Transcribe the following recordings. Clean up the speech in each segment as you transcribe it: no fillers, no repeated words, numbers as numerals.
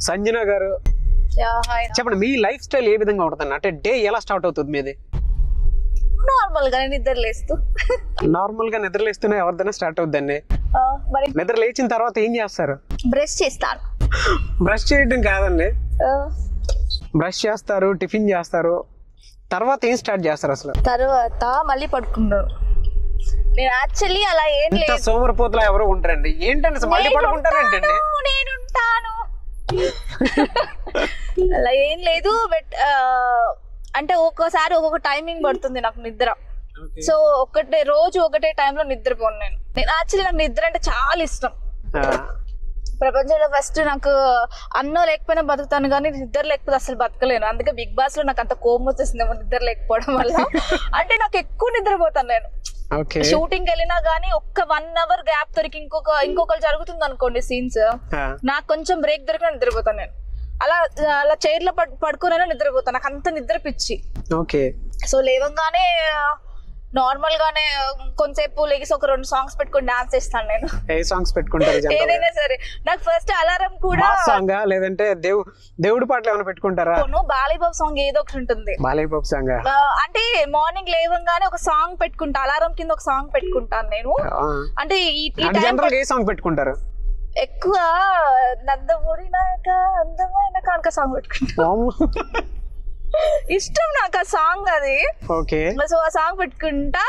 సంజన గారు చెప్పండి, మీ life style ఏ విధంగా ఉంటుంది? అంటే డే ఎలా స్టార్ట్ అవుతుంది మీది? నార్మల్ గా నిద్ర లేస్తూనే ఎవరిదైనా స్టార్ట్ అవుతుందండి. మరి నిద్ర లేచిన తర్వాత ఏం చేస్తారు? బ్రష్ చేస్తాను. బ్రష్ చేయడం కాదండి, బ్రష్ చేస్తారు, టిఫిన్ చేస్తారు, తర్వాత ఏం స్టార్ట్ చేస్తారు అసలు? తర్వాత మళ్ళీ పడుకుంటాను. నేను యాక్చువల్లీ అలా ఏం లేదు, సోమరపోతులా ఎవరు ఉంటారండి. ఏంటండి అసలు మళ్ళీ పడుకుంటారేంటండి? నేనుంటాను అలా ఏం లేదు. బట్ అంటే ఒక్కోసారి ఒక్కొక్క టైమింగ్ పడుతుంది నాకు నిద్ర. సో రోజు ఒకటే టైంలో నిద్రపోను. నేను యాక్చువల్లీ నాకు నిద్ర అంటే చాలా ఇష్టం. ప్రపంచంలో ఫస్ట్ నాకు అన్నం లేకపోయినా బతుకుతాను, కానీ నిద్ర లేకపోతే అసలు బతకలేను. అందుకే బిగ్ బాస్ లో నాకు అంత కోపం వచ్చేసింది నిద్ర లేకపోవడం వల్ల. అంటే నాకు ఎక్కువ నిద్రపోతాను నేను. షూటింగ్ వెళ్ళినా గానీ ఒక్క 1 hour గ్యాప్ దొరికి ఇంకొకరు జరుగుతుంది అనుకోండి సీన్స్, నాకు కొంచెం బ్రేక్ దొరికినా నిద్రపోతాను నేను. అలా చైర్ లో పడుకునైనా నిద్రపోతాను. నాకు అంత నిద్ర పిచ్చి. సో లేవంగానే నార్మల్ గానే కొంతసేపు లేచి ఒక 2 songs పెట్టుకుని డాన్స్ చేస్తాను నేను. ఏ సాంగ్స్ పెట్టుకుంటారు? ఏదైనా సరే. నాకు ఫస్ట్ అలారం కూడా లేదంటే దేవుడి పాటలు ఏమైనా పెట్టుకుంటారా? బాలీబాబు సాంగ్ ఏదో ఒకటి ఉంటుంది. బాలీబాబు సాంగ్ అంటే మార్నింగ్ లేవంగానే ఒక సాంగ్ పెట్టుకుంటా, అలారం కింద ఒక సాంగ్ పెట్టుకుంటాను నేను. అంటే ఏ సాంగ్ పెట్టుకుంటారు? ఎక్కువ నందమూరినాక అందమైన కానుక సాంగ్ పెట్టుకుంటాను. ఇష్టం నాకు ఆ సాంగ్ అది. సో ఆ సాంగ్ పెట్టుకుంటా.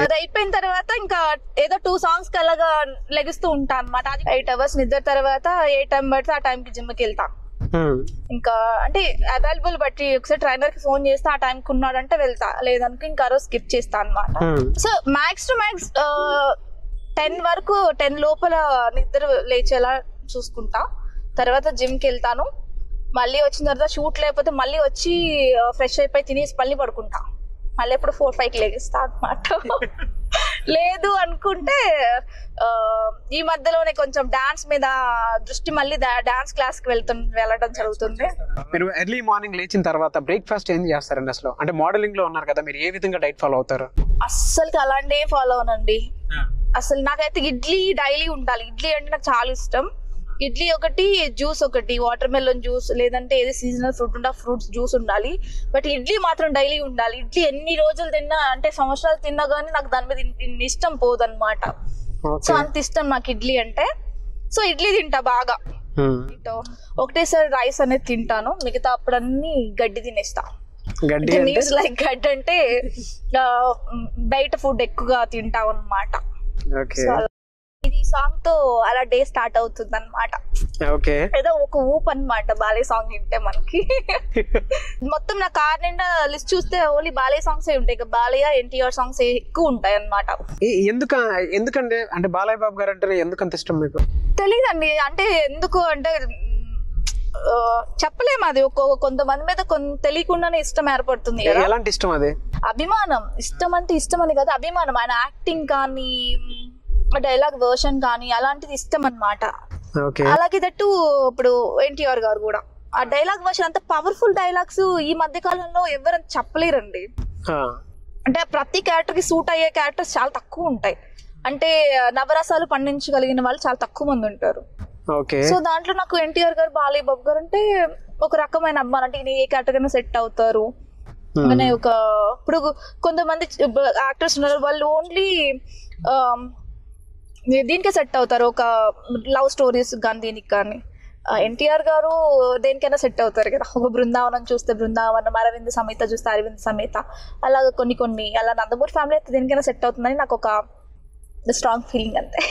అది అయిపోయిన తర్వాత ఇంకా ఏదో 2 songs కి అలాగా లెగిస్తూ ఉంటా అనమాట. అది 8 hours నిద్ర తర్వాత ఏ టైం పడితే ఆ టైం కి జిమ్ కి వెళ్తా. ఇంకా అంటే అవైలబుల్ బట్టి ఒకసారి ట్రైనర్ కి ఫోన్ చేస్తే ఆ టైం కి ఉన్నాడంటే వెళ్తా, లేదనుకో ఇంకా రోజు స్కిప్ చేస్తా అనమాట. సో మ్యాక్స్ టు మ్యాక్స్ 10 లోపల నిద్ర లేచేలా చూసుకుంటా. తర్వాత జిమ్ కి వెళ్తాను. మళ్ళీ వచ్చిన తర్వాత షూట్ లేకపోతే మళ్ళీ వచ్చి ఫ్రెష్ అయిపోయి తినేసి మళ్ళీ పడుకుంటా. మళ్ళీ ఎప్పుడు 4-5కి లేగిస్తా అనమాట. లేదు అనుకుంటే ఈ మధ్యలోనే కొంచెం డాన్స్ మీద దృష్టి, మళ్ళీ డాన్స్ క్లాస్ కి వెళ్ళడం జరుగుతుంది. మీరు ఎర్లీ మార్నింగ్ లేచిన తర్వాత బ్రేక్ఫాస్ట్ ఏం చేస్తారండి అసలు? అంటే మోడలింగ్ లో ఉన్నారు కదా, మీరు ఏ విధంగా డైట్ ఫాలో అవుతారు? అస్సలు అలాంటి ఫాలో అవనండి. అసలు నాకైతే ఇడ్లీ డైలీ ఉండాలి. ఇడ్లీ అంటే నాకు చాలా ఇష్టం. ఇడ్లీ ఒకటి, జ్యూస్ ఒకటి, వాటర్ మెలన్ జ్యూస్, లేదంటే ఏది సీజనల్ ఫ్రూట్ ఉంటే ఫ్రూట్స్ జ్యూస్ ఉండాలి. బట్ ఇడ్లీ మాత్రం డైలీ ఉండాలి. ఇడ్లీ ఎన్ని రోజులు తిన్నా, అంటే సంవత్సరాలు తిన్నా గానీ నాకు దాని మీద ఇష్టం పోదన్నమాట. సో అంత ఇష్టం నాకు ఇడ్లీ అంటే. సో ఇడ్లీ తింటా బాగా. ఒకటేసారి రైస్ అనేది తింటాను, మిగతా అప్పుడన్నీ గడ్డి తినేస్తా. లైక్ గడ్డి అంటే బయట ఫుడ్ ఎక్కువగా తింటాం అన్నమాట. ఇది సాంగ్ తో అలా డే స్టార్ట్ అవుతుంది అనమాట. ఏదో ఒక ఊప్ అనమాట బాలే సాంగ్ వింటే మనకి. మొత్తం నా కార్ నిండా లిస్ట్ చూస్తే ఓన్లీ బాలే సాంగ్స్ ఉంటాయి. బాలయ్య, ఎన్టీఆర్ సాంగ్స్ ఎక్కువ ఉంటాయి అన్నమాట. ఎందుకంటే అంటే బాలయ్య బాబు గారు అంటే ఎందుకంత ఇష్టం మీకు? తెలీదండి. అంటే ఎందుకు అంటే చెప్పలేము. అది కొంతమంది మీద తెలియకుండానే ఇష్టం ఏర్పడుతుంది. ఎలాంటి ఇష్టం అది? అభిమానం. ఇష్టం అంటే ఇష్టం అని కదా, అభిమానం. ఆయన యాక్టింగ్ కానీ, డైలాగ్ వర్షన్ కానీ అలాంటిది ఇష్టం అన్నమాట. అలాగే దట్టు ఇప్పుడు ఎన్టీఆర్ గారు కూడా ఆ డైలాగ్ వర్షన్ అంత పవర్ఫుల్ డైలాగ్స్ ఈ మధ్య కాలంలో ఎవరైనా చెప్పలేరండి. అంటే ప్రతి క్యారెక్టర్ కి సూట్ అయ్యే క్యారెక్టర్స్ చాలా తక్కువ ఉంటాయి. అంటే నవరసాలు పండించగలిగిన వాళ్ళు చాలా తక్కువ మంది ఉంటారు. సో దాంట్లో నాకు ఎన్టీఆర్ గారు, బాలయ్య బాబు గారు అంటే ఒక రకమైన అభిమానం. అంటే ఏ క్యారెక్టర్ అయినా సెట్ అవుతారు. ఇప్పుడు కొంతమంది యాక్టర్స్ ఉన్నారు, వాళ్ళు ఓన్లీ దీనికే సెట్ అవుతారు, ఒక లవ్ స్టోరీస్ కానీ దీనికి కానీ. ఎన్టీఆర్ గారు దేనికైనా సెట్ అవుతారు కదా. ఒక బృందావనం చూస్తే బృందావనం, అరవింద్ సమేత చూస్తే అరవింద్ సమేత, అలాగా కొన్ని అలా నందమూరి ఫ్యామిలీ అయితే దేనికైనా సెట్ అవుతుందని నాకు ఒక స్ట్రాంగ్ ఫీలింగ్ అంతే.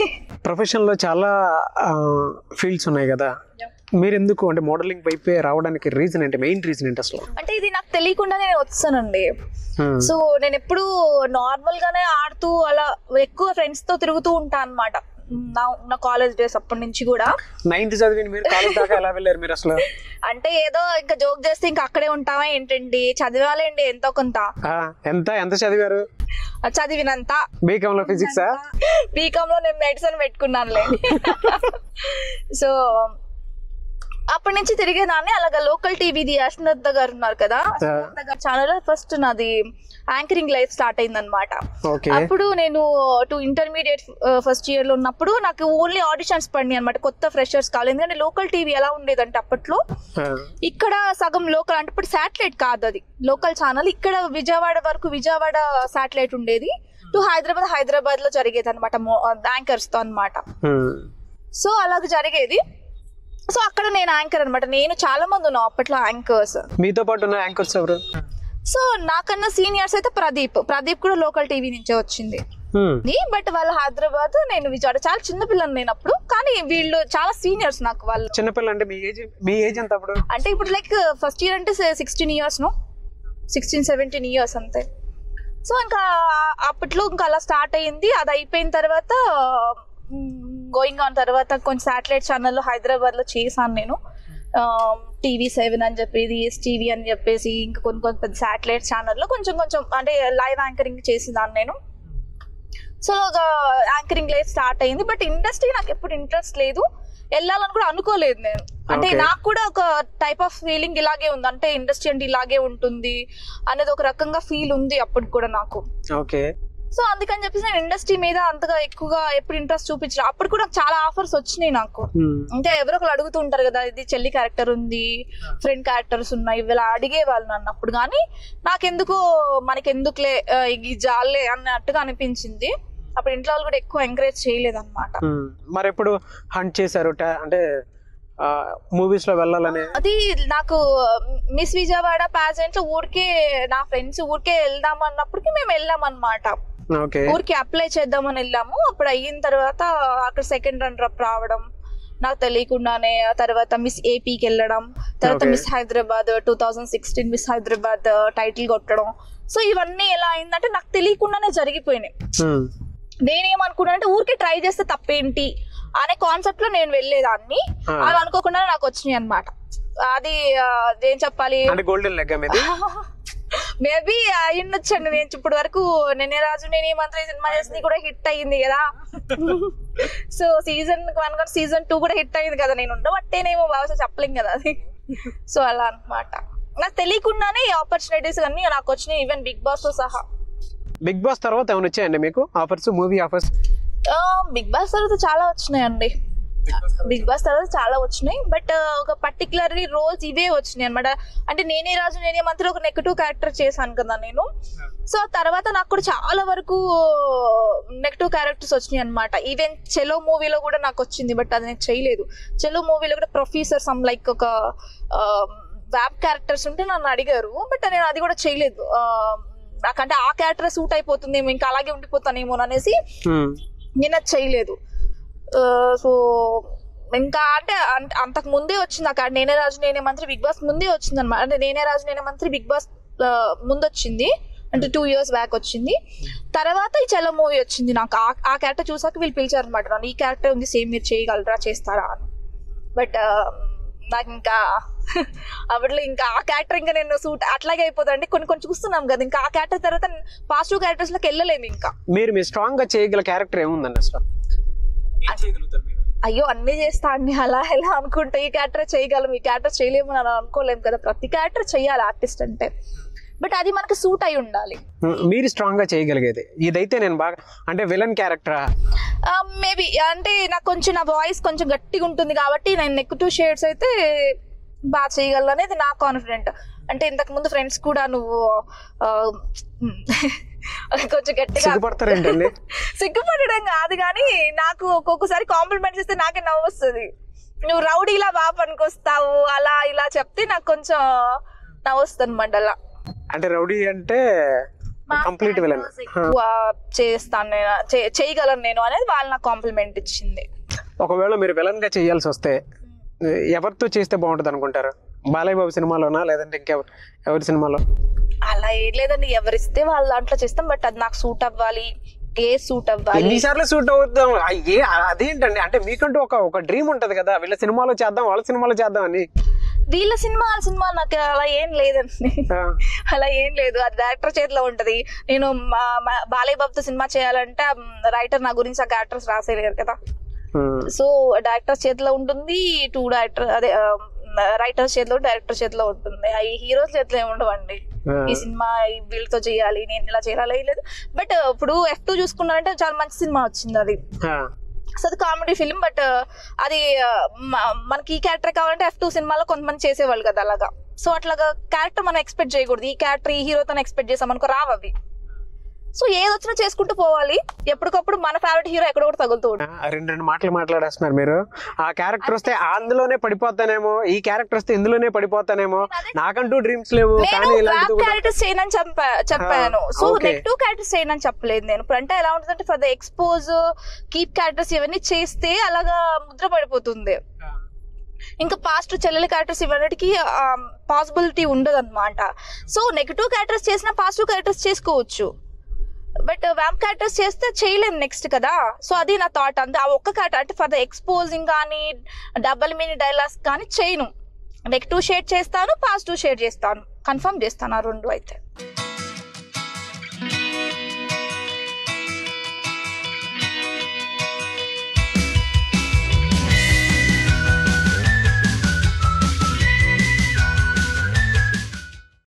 ప్రొఫెషన్ లో చాలా ఫీల్డ్స్ ఉన్నాయి కదా, మీరు ఎందుకు అంటే మోడలింగ్ వైపే రావడానికి రీజన్ ఏంటి? మెయిన్ రీజన్ ఏంటి అసలు? అంటే ఇది నాకు తెలియకుండా నేను వచ్చానండి. సో నేను ఎప్పుడు నార్మల్ గానే ఆడుతూ అలా ఎక్కువ ఫ్రెండ్స్ తో తిరుగుతూ ఉంటా అన్నమాట. నా కాలేజ్ డేస్ అప్పటి నుంచి కూడా. 9th చదివిన మీరు కాలేజ్ దాకా ఎలా వెళ్ళారు మీరు అసలు? అంటే ఏదో ఇంకా జోక్ చేస్తే ఇంకా అక్కడే ఉంటావా ఏంటండి, చదివాలేండి ఎంతో కొంత. ఎంత చదివారు? చదివినంత. బీకామ్ లో ఫిజిక్స్? బీకామ్ లో నేను మెడిసిన్ పెట్టుకున్నానులే. సో అప్పటి నుంచి తిరిగేదాన్ని. అలాగా లోకల్ టీవీది అశ్వనథ్ గారు ఉన్నారు కదా, ఛానల్ ఫస్ట్ నాది యాంకరింగ్ లైఫ్ స్టార్ట్ అయింది అనమాట. అప్పుడు నేను ఇంటర్మీడియట్ ఫస్ట్ ఇయర్ లో ఉన్నప్పుడు నాకు ఓన్లీ ఆడిషన్స్ పడినాయి అనమాట, కొత్త ఫ్రెషర్స్ కావాలి. ఎందుకంటే లోకల్ టీవీ ఎలా ఉండేదంటే అప్పట్లో ఇక్కడ సగం లోకల్, అంటే ఇప్పుడు శాటిలైట్ కాదు, అది లోకల్ ఛానల్. ఇక్కడ విజయవాడ వరకు విజయవాడ శాటిలైట్ ఉండేది, టు హైదరాబాద్ లో జరిగేది అనమాట యాంకర్స్ తో అనమాట. సో అలాగ జరిగేది. సో అక్కడ నేను యాంకర్ అనమాట. నేను చాలా మంది ఉన్నాం అప్పట్లో యాంకర్స్. మీతో పాటు ఉన్న యాంకర్స్ ఎవరు? సో నాకన్నా సీనియర్స్ అయితే ప్రదీప్ కూడా లోకల్ టీవీ నుంచే వచ్చింది. బట్ వాళ్ళు హైదరాబాద్, నేను విజయవాడ. చాలా చిన్న పిల్లని నేను అప్పుడు, కానీ వీళ్ళు చాలా సీనియర్స్ నాకు. వాళ్ళు చిన్నపిల్ల అంటే మీ ఏజ్ ఎంత అప్పుడు? అంటే ఇప్పుడు లైక్ ఫస్ట్ ఇయర్ అంటే 16 ఇయర్స్, 16-17 ఇయర్స్ అంతే. సో ఇంకా అప్పట్లో ఇంకా అలా స్టార్ట్ అయ్యింది. అది అయిపోయిన తర్వాత గోయింగ్ ఆన్ తర్వాత కొంచెం శాటిలైట్ ఛానల్లో హైదరాబాద్ లో చేశాను నేను. TV7 అని చెప్పేసి, STV అని చెప్పేసి, ఇంకా కొన్ని పెద్ద శాటిలైట్ ఛానల్లో కొంచెం అంటే లైవ్ యాంకరింగ్ చేసేదాన్ని నేను. సో యాంకరింగ్ లైఫ్ స్టార్ట్ అయింది. బట్ ఇండస్ట్రీ నాకు ఎప్పుడు ఇంట్రెస్ట్ లేదు, వెళ్ళాలని కూడా అనుకోలేదు నేను. అంటే నాకు కూడా ఒక టైప్ ఆఫ్ ఫీలింగ్ ఇలాగే ఉంది, అంటే ఇండస్ట్రీ అంటే ఇలాగే ఉంటుంది అనేది ఒక రకంగా ఫీల్ ఉంది అప్పుడు కూడా నాకు. సో అందుకని చెప్పేసి నేను ఇండస్ట్రీ మీద అంతగా ఎక్కువగా ఎప్పుడు ఇంట్రెస్ట్ చూపించాను. అప్పుడు కూడా చాలా ఆఫర్స్ వచ్చినాయి నాకు. అంటే ఎవరో ఒకరు అడుగుతూ ఉంటారు కదా, ఇది చెల్లి క్యారెక్టర్ ఉంది, ఫ్రెండ్ క్యారెక్టర్స్ ఉన్నాయి, ఇలా అడిగేవాళ్ళు నన్ను అప్పుడు. కానీ నాకెందుకో మనకెందుకులే ఈ జాలే అన్నట్టుగా అనిపించింది. అప్పుడు ఇంట్లో వాళ్ళు కూడా ఎక్కువ ఎంకరేజ్ చేయలేదు అనమాట. మరి ఎప్పుడు హంట్ చేశారు అంటే మూవీస్ లో వెళ్ళాలని? అది నాకు మిస్ విజయవాడ ప్యాజెంట్ లో ఊరికే నా ఫ్రెండ్స్ ఊరికే వెళ్దాం అన్నప్పటికి మేము వెళ్ళాం అనమాట. ఊరికి అప్లై చేద్దామని వెళ్ళాము. అప్పుడు అయిన తర్వాత అక్కడ సెకండ్ రన్నర్ అప్ రావడం నాకు తెలియకుండానే, తర్వాత మిస్ ఏపీకి వెళ్ళడం, తర్వాత miss Hyderabad 2016 miss Hyderabad title కొట్టడం. సో ఇవన్నీ ఎలా అయిందంటే నాకు తెలియకుండానే జరిగిపోయినాయి. నేనేమనుకున్నా అంటే ఊరికి ట్రై చేస్తే తప్పేంటి అనే కాన్సెప్ట్ లో నేను వెళ్ళేదాన్ని. అవి అనుకోకుండా నాకు వచ్చినాయి అనమాట. అది ఏం చెప్పాలి, గోల్డెన్ లెగ్ మేబీ అయ్యుండొచ్చండి. నేను ఇప్పటి వరకు నేనే రాజు నేనే మంత్రి సినిమా చేసింది కూడా హిట్ అయ్యింది కదా. సో సీజన్ 1 సీజన్ 2 కూడా హిట్ అయ్యింది కదా, నేను ఉండబట్టేనేమో బహుశా చెప్పలేం కదా అది. సో అలా అనమాట, నాకు తెలియకుండానే ఈ ఆపర్చునిటీస్ అన్ని నాకు వచ్చినాయి, ఈవెన్ బిగ్ బాస్ తో సహా. బిగ్ బాస్ తర్వాత ఏమైనా వచ్చాయండి మీకు offers, movie offers? Bigg Boss తర్వాత చాలా వచ్చినాయండి. బిగ్ బాస్ తర్వాత చాలా వచ్చినాయి. బట్ ఒక పర్టికులర్లీ రోల్స్ ఇవే వచ్చినాయి అనమాట. అంటే నేనే రాజు నేనే మంత్రి ఒక నెగటివ్ క్యారెక్టర్ చేశాను కదా నేను. సో తర్వాత నాకు కూడా చాలా వరకు నెగటివ్ క్యారెక్టర్స్ వచ్చినాయి అనమాట. ఈవెన్ చెలో మూవీలో కూడా నాకు వచ్చింది, బట్ అది నేను చేయలేదు. చెలో మూవీలో కూడా ప్రొఫెసర్ సమ్ లైక్ ఒక వ్యాబ్ క్యారెక్టర్స్ ఉంటే నన్ను అడిగారు, బట్ నేను అది కూడా చేయలేదు. నాకంటే ఆ క్యారెక్టర్ సూట్ అయిపోతుందేమో, ఇంకా అలాగే ఉండిపోతానేమో అనేసి నేను అది చేయలేదు. సో ఇంకా అంటే అంతకు ముందే వచ్చింది అక్కడ నేనే రాజు నేనే మంత్రి బిగ్ బాస్ ముందే వచ్చింది అనమాట. అంటే నేనే రాజు నేనే మంత్రి బిగ్ బాస్ ముందు వచ్చింది, అంటే 2 years బ్యాక్ వచ్చింది. తర్వాత ఈ చెల్ల మూవీ వచ్చింది. నాకు ఆ క్యారెక్టర్ చూసాక వీళ్ళు పిలిచారు అనమాట, నన్ను ఈ క్యారెక్టర్ ఉంది సేమ్ మీరు చేయగలరా చేస్తారా అని. బట్ నాకు ఇంకా అప్పట్లో ఇంకా ఆ క్యారెక్టర్ ఇంకా నేను సూట్ అట్లాగే అయిపోతుందండి. కొన్ని చూస్తున్నాం కదా, ఇంకా ఆ క్యారెక్టర్ తర్వాత పాజిటివ్ క్యారెక్టర్స్ లోకి వెళ్ళలేము. ఇంకా మీరు స్ట్రాంగ్ గా చేయగల క్యారెక్టర్ ఏముందండి అసలు? అయ్యో అన్ని చేస్తా అండి, అలా ఎలా అనుకుంటే ఈ క్యారెక్టర్ చేయగలం ఈ క్యారెక్టర్ చేయలేము అని అనుకోలేము కదా. ప్రతి క్యారెక్టర్ చెయ్యాలి ఆర్టిస్ట్ అంటే, బట్ అది మనకి సూట్ అయి ఉండాలి. మీరు స్ట్రాంగ్ గా చేయగలిగేది ఇదైతే నేను బాగా అంటే విలన్ క్యారెక్టరా మేబీ, అంటే నాకు కొంచెం నా వాయిస్ కొంచెం గట్టిగా ఉంటుంది కాబట్టి నేను నెగటివ్ షేడ్స్ అయితే బాగా చేయగలను అనేది నా కాన్ఫిడెంట్. అంటే ఇంతకు ముందు ఫ్రెండ్స్ కూడా నువ్వు కొంచెం గట్టిగా సిగ్గుపడడం కాదు, కానీ నాకు ఒక్కొక్కసారి కాంప్లిమెంట్స్ ఇస్తే నాకే నవ్వు వస్తుంది. నువ్వు రౌడీలా బాగా పనికొస్తావు అలా ఇలా చెప్తే నాకు కొంచెం నవ్వు వస్తుంది అనమాట. అలా అంటే రౌడీ అంటే కంప్లీట్ విలన్ చేస్తాను నేను, చేయగలను నేను అనేది వాళ్ళు నాకు కాంప్లిమెంట్ ఇచ్చింది. ఒకవేళ మీరు విలన్ గా చేయాల్సి వస్తే ఎవరితో చేస్తే బాగుంటుంది అనుకుంటారు? బాలయ్య బాబు సినిమాలోనా లేదంటే ఎవరి సినిమాలో? అలా ఏం లేదండి, ఎవరిస్తే వాళ్ళ దాంట్లో చేస్తాం, బట్ అది నాకు సూట్ అవ్వాలి. సూట్ అవ్వాలి ఎన్నిసార్లు సూట్ అవుతాం అదేంటండి? అంటే మీకంటూ ఒక డ్రీమ్ ఉంటది కదా, వీళ్ళ సినిమాలో చేద్దాం వాళ్ళ సినిమాలో చేద్దాం అని. వీళ్ళ సినిమా నాకు అలా ఏం లేదండి, అలా ఏం లేదు. అది డైరెక్టర్ చేతిలో ఉంటది. నేను బాలయ్య బాబుతో సినిమా చేయాలంటే రైటర్ నా గురించి ఆ క్యారెక్టర్స్ రాసేయలేరు కదా. సో డైరెక్టర్ చేతిలో ఉంటుంది. డైరెక్టర్ అదే రైటర్ చేతిలో డైరెక్టర్ చేతిలో ఉంటుంది, ఈ హీరోస్ చేతిలో ఏమి ఉండవండి. ఈ సినిమా వీళ్ళతో చేయాలి, నేను ఇలా చేయాలి లేదు. బట్ ఇప్పుడు F2 చూసుకున్నారంటే చాలా మంచి సినిమా వచ్చింది అది. సో అది కామెడీ ఫిలిం. బట్ అది మనకి ఈ క్యారెక్టర్ కావాలంటే F2 సినిమాలో కొంతమంది చేసేవాళ్ళు కదా అలాగా. సో అట్లాగా క్యారెక్టర్ మనం ఎక్స్పెక్ట్ చేయకూడదు. ఈ క్యారెక్టర్ ఈ హీరోతో ఎక్స్పెక్ట్ చేసాం అనుకో, రావు అవి. సో ఏది వచ్చినా చేసుకుంటూ పోవాలి. ఎప్పటికప్పుడు మన ఫేవరెట్ హీరో ఎక్కడ కూడా తగులుతూ ఉంటుంది. రెండు మాటలు మాట్లాడేస్తున్నారు మీరు. ఆ క్యారెక్టర్ వస్తే అందులోనే పడిపోతానేమో, ఈ క్యారెక్టర్ వస్తే ఇందులోనే పడిపోతానేమో, నాకంటూ డ్రీమ్స్ లేవు కానీ క్యారెక్టర్స్ చేయనని చెప్పాను. సో నెగిటివ్ క్యారెక్టర్స్ చేయనని చెప్పలేదు నేను. ఇప్పుడు అంటే ఎలా ఉంటుందంటే for the expose keep characters ఇవన్నీ చేస్తే అలాగా ముద్ర పడిపోతుంది. ఇంకా పాస్ట్ చెల్లెల క్యారెక్టర్స్ ఇవన్నిటికి పాసిబిలిటీ ఉండదు అనమాట. సో నెగిటివ్ క్యారెక్టర్స్ చేసినా పాజిటివ్ క్యారెక్టర్స్ చేసుకోవచ్చు. బట్ వ్యాంప్ క్యారెక్టర్స్ చేస్తే చేయలేం నెక్స్ట్ కదా. సో అది నా థాట్. అంతే. ఆ ఒక్క క్యారెక్టర్ అంటే ఫర్ ద ఎక్స్పోజింగ్ కానీ డబల్ మీనింగ్ డైలాగ్స్ కానీ చేయను. నెగిటివ్ షేడ్ చేస్తాను, పాజిటివ్ షేడ్ చేస్తాను, కన్ఫర్మ్ చేస్తాను ఆ రెండు అయితే.